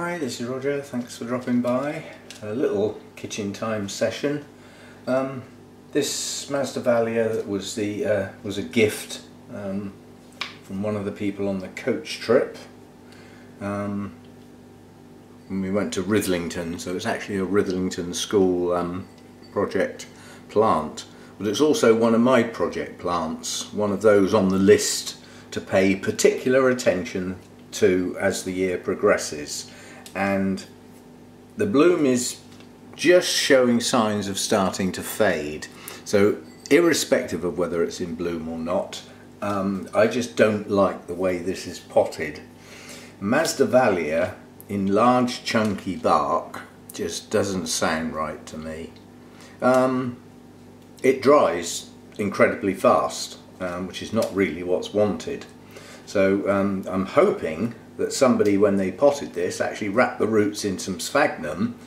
Hi, this is Roger, thanks for dropping by. A little kitchen time session. This Masdevallia was a gift from one of the people on the coach trip. When we went to Rithlington, so it's actually a Rithlington school project plant, but it's also one of my project plants, one of those on the list to pay particular attention to as the year progresses. And the bloom is just showing signs of starting to fade, so irrespective of whether it's in bloom or not, I just don't like the way this is potted. Masdevallia in large chunky bark just doesn't sound right to me. It dries incredibly fast, which is not really what's wanted. So I'm hoping that somebody, when they potted this, actually wrapped the roots in some sphagnum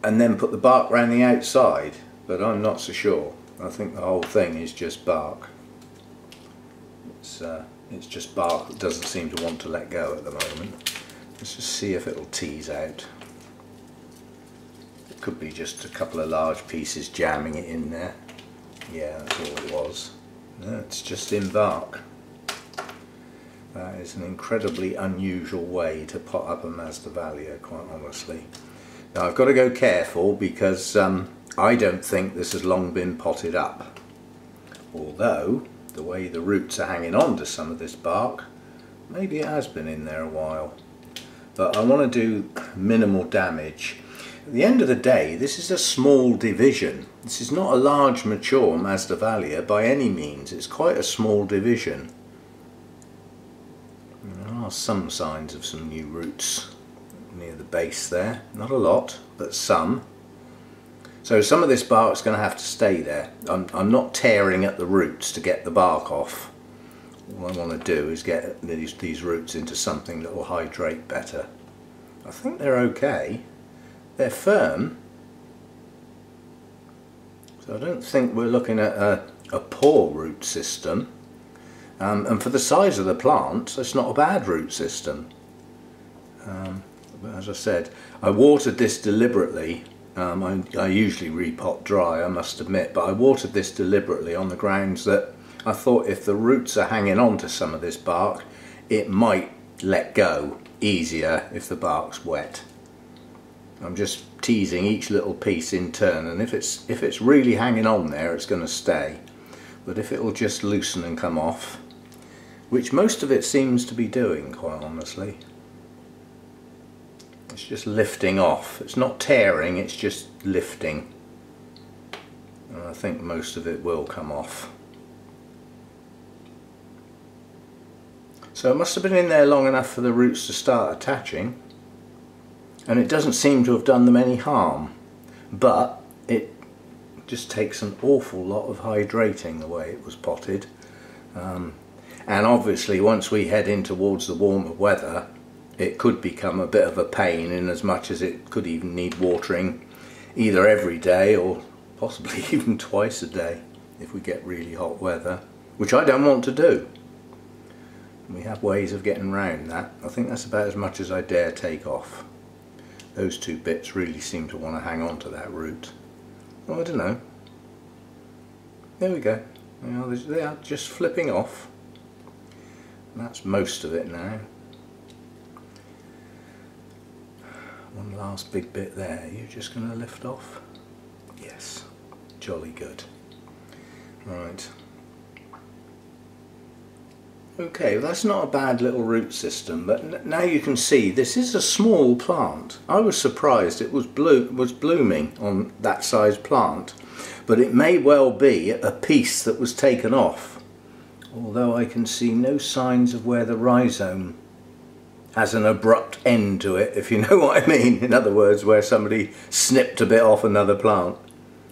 and then put the bark around the outside, but I'm not so sure. I think the whole thing is just bark. It's just bark that doesn't seem to want to let go at the moment. Let's just see if it'll tease out. It could be just a couple of large pieces jamming it in there. Yeah, that's all it was. No, it's just in bark. That is an incredibly unusual way to pot up a Masdevallia, quite honestly. Now I've got to go careful because I don't think this has long been potted up. Although, the way the roots are hanging on to some of this bark, maybe it has been in there a while. But I want to do minimal damage. At the end of the day, this is a small division. This is not a large mature Masdevallia by any means. It's quite a small division. There are some signs of some new roots near the base there. Not a lot, but some. So some of this bark's going to have to stay there. I'm not tearing at the roots to get the bark off. All I want to do is get these roots into something that will hydrate better. I think they're okay. They're firm. So I don't think we're looking at a poor root system. And for the size of the plant, it's not a bad root system. But as I said, I watered this deliberately. I usually repot dry, I must admit, but I watered this deliberately on the grounds that I thought if the roots are hanging on to some of this bark, it might let go easier if the bark's wet. I'm just teasing each little piece in turn, and if it's really hanging on there, it's going to stay. But if it'll just loosen and come off, which most of it seems to be doing, quite honestly. It's just lifting off. It's not tearing, it's just lifting. And I think most of it will come off. So it must have been in there long enough for the roots to start attaching. And it doesn't seem to have done them any harm. But it just takes an awful lot of hydrating the way it was potted. And obviously once we head in towards the warmer weather, it could become a bit of a pain, in as much as it could even need watering either every day or possibly even twice a day if we get really hot weather, which I don't want to do. We have ways of getting around that. I think that's about as much as I dare take off. Those two bits really seem to want to hang on to that root. Oh, I don't know. There we go. You know, they are just flipping off. And that's most of it now. One last big bit there. You're just going to lift off? Yes. Jolly good. Right. Okay, well, that's not a bad little root system, but now you can see this is a small plant. I was surprised it was blooming on that size plant, but it may well be a piece that was taken off, although I can see no signs of where the rhizome has an abrupt end to it, if you know what I mean. In other words, where somebody snipped a bit off another plant.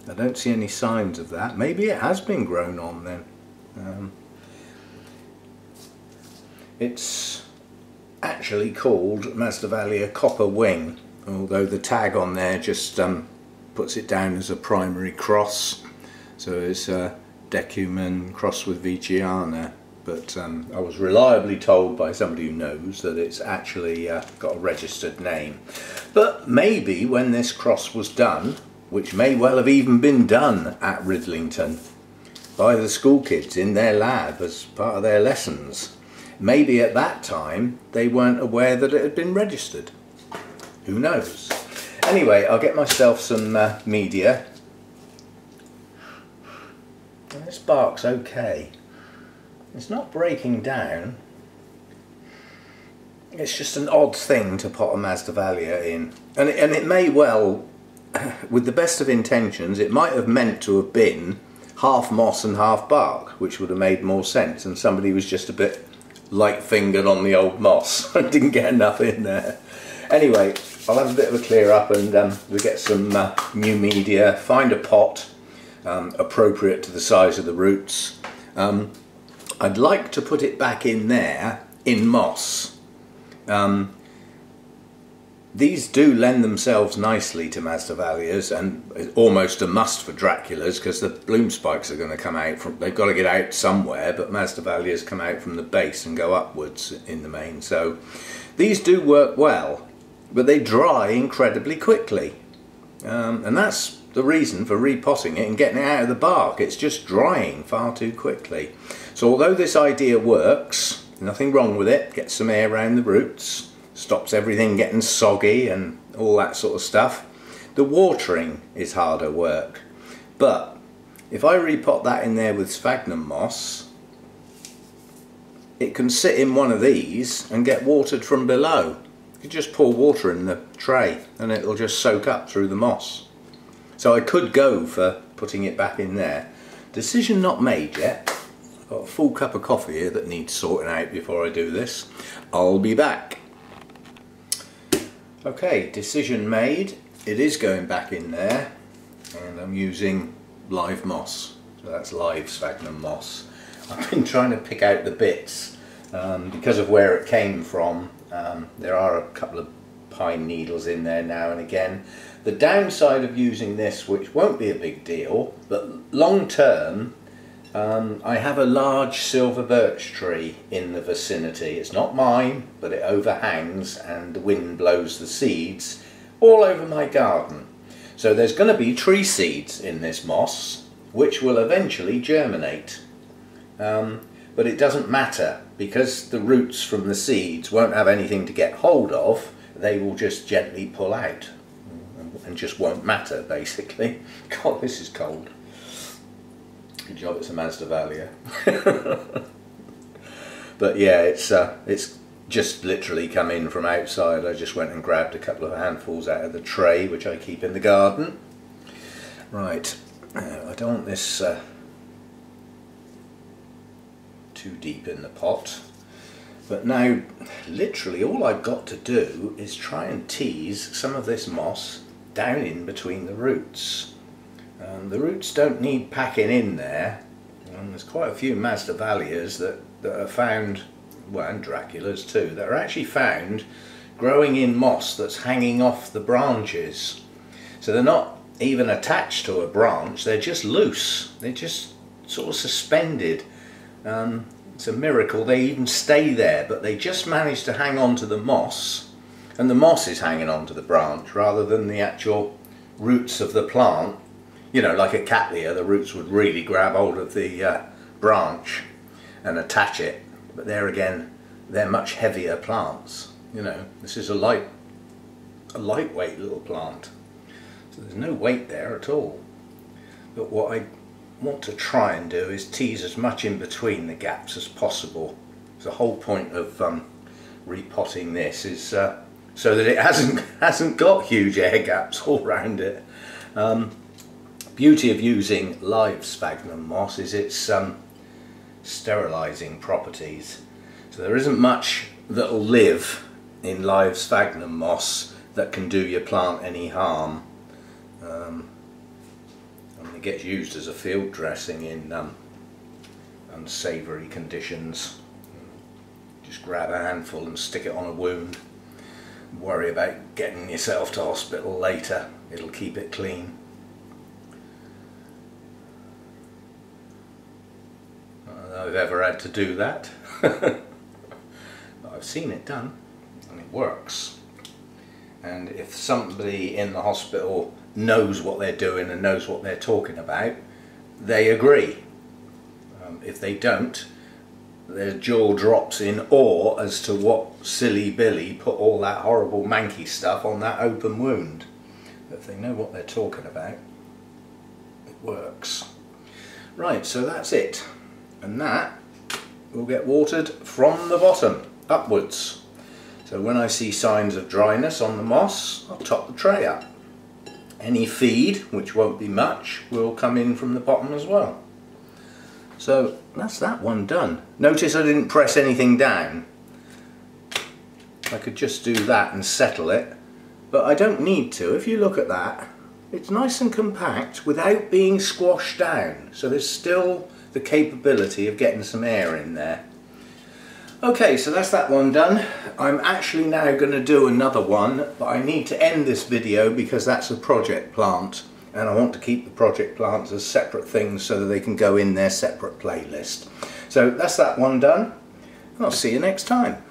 I don't see any signs of that. Maybe it has been grown on then. It's actually called Masdevallia Copperwing, although the tag on there just puts it down as a primary cross. So it's decuman crossed with Veitchiana. but I was reliably told by somebody who knows that it's actually got a registered name. But maybe when this cross was done, which may well have even been done at Ridlington by the school kids in their lab as part of their lessons, maybe at that time they weren't aware that it had been registered. Who knows? Anyway, I'll get myself some media. This bark's okay. It's not breaking down. It's just an odd thing to pot a Masdevallia in. And it may well, with the best of intentions, it might have meant to have been half moss and half bark, which would have made more sense, and somebody was just a bit light-fingered on the old moss and didn't get enough in there. Anyway, I'll have a bit of a clear up and we'll get some new media, find a pot appropriate to the size of the roots. I'd like to put it back in there in moss. These do lend themselves nicely to Masdevallias, and almost a must for Draculas, because the bloom spikes are going to come out from, they've got to get out somewhere, but Masdevallias come out from the base and go upwards in the main. So these do work well, but they dry incredibly quickly, and that's the reason for repotting it and getting it out of the bark. It's just drying far too quickly. So although this idea works, nothing wrong with it, gets some air around the roots, stops everything getting soggy and all that sort of stuff, the watering is harder work. But if I repot that in there with sphagnum moss, it can sit in one of these and get watered from below. You just pour water in the tray and it'll just soak up through the moss. So I could go for putting it back in there. Decision not made yet. I've got a full cup of coffee here that needs sorting out before I do this. I'll be back. Okay, decision made. It is going back in there, and I'm using live moss. So that's live sphagnum moss. I've been trying to pick out the bits because of where it came from. There are a couple of pine needles in there now and again. The downside of using this, which won't be a big deal, but long term, I have a large silver birch tree in the vicinity. It's not mine, but it overhangs and the wind blows the seeds all over my garden. So there's going to be tree seeds in this moss, which will eventually germinate. But it doesn't matter, because the roots from the seeds won't have anything to get hold of. They will just gently pull out and just won't matter, basically. God, this is cold. Good job it's a Masdevallia. But yeah, it's just literally come in from outside. I just went and grabbed a couple of handfuls out of the tray which I keep in the garden. Right, I don't want this too deep in the pot, but now literally all I've got to do is try and tease some of this moss down in between the roots. The roots don't need packing in there, and there's quite a few Masdevallias that are found, well, and Draculas too, that are actually found growing in moss that's hanging off the branches. So they're not even attached to a branch, they're just loose, they're just sort of suspended. It's a miracle they even stay there, but they just manage to hang on to the moss, and the moss is hanging on to the branch rather than the actual roots of the plant. You know, like a cattleya, the roots would really grab hold of the branch and attach it, but there again, they're much heavier plants. You know, this is a lightweight little plant, so there's no weight there at all. But what I want to try and do is tease as much in between the gaps as possible. The whole point of repotting this is so that it hasn't got huge air gaps all around it. Beauty of using live sphagnum moss is its sterilising properties. So there isn't much that'll live in live sphagnum moss that can do your plant any harm. It gets used as a field dressing in unsavoury conditions. Just grab a handful and stick it on a wound. Worry about getting yourself to hospital later. It'll keep it clean. I don't know if I've ever had to do that. But I've seen it done and it works. And if somebody in the hospital knows what they're doing and knows what they're talking about, they agree. If they don't, their jaw drops in awe as to what silly Billy put all that horrible manky stuff on that open wound. But if they know what they're talking about, it works. Right, so that's it. And that will get watered from the bottom upwards. So when I see signs of dryness on the moss, I'll top the tray up. Any feed, which won't be much, will come in from the bottom as well. So that's that one done. Notice I didn't press anything down. I could just do that and settle it, but I don't need to. If you look at that, it's nice and compact without being squashed down. So there's still the capability of getting some air in there. Okay, so that's that one done. I'm actually now going to do another one, but I need to end this video because that's a project plant. And I want to keep the project plants as separate things so that they can go in their separate playlist. So that's that one done. I'll see you next time.